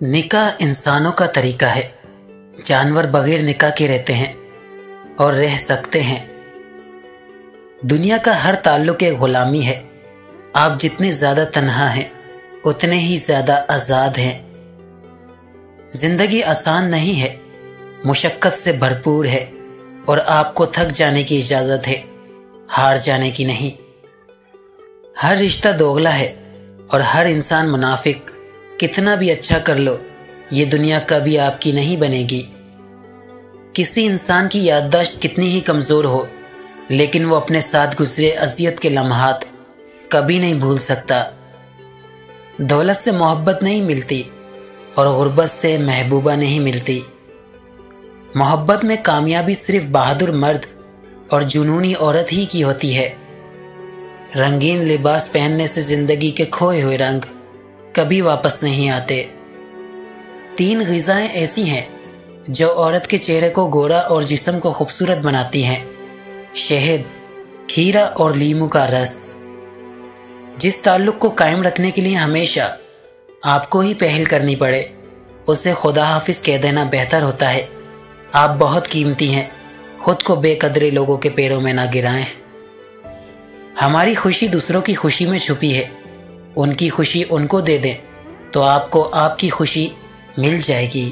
निकाह इंसानों का तरीका है। जानवर बगैर निकाह के रहते हैं और रह सकते हैं। दुनिया का हर ताल्लुक एक गुलामी है। आप जितने ज़्यादा तन्हा हैं उतने ही ज़्यादा आज़ाद हैं। जिंदगी आसान नहीं है, मुशक्क़त से भरपूर है और आपको थक जाने की इजाज़त है, हार जाने की नहीं। हर रिश्ता दोगला है और हर इंसान मुनाफिक। कितना भी अच्छा कर लो, ये दुनिया कभी आपकी नहीं बनेगी। किसी इंसान की याददाश्त कितनी ही कमज़ोर हो, लेकिन वो अपने साथ गुजरे अज़ियत के लम्हात कभी नहीं भूल सकता। दौलत से मोहब्बत नहीं मिलती और गुर्बत से महबूबा नहीं मिलती। मोहब्बत में कामयाबी सिर्फ बहादुर मर्द और जुनूनी औरत ही की होती है। रंगीन लिबास पहनने से ज़िंदगी के खोए हुए रंग कभी वापस नहीं आते। 3 ग़िज़ाएं ऐसी हैं जो औरत के चेहरे को गोरा और जिस्म को खूबसूरत बनाती हैं। शहद, खीरा और लीमू का रस। जिस ताल्लुक़ को कायम रखने के लिए हमेशा आपको ही पहल करनी पड़े, उसे खुदा हाफिज़ कह देना बेहतर होता है। आप बहुत कीमती हैं, खुद को बेकदरे लोगों के पैरों में ना गिराएं। हमारी खुशी दूसरों की खुशी में छुपी है। उनकी खुशी उनको दे दें तो आपको आपकी खुशी मिल जाएगी।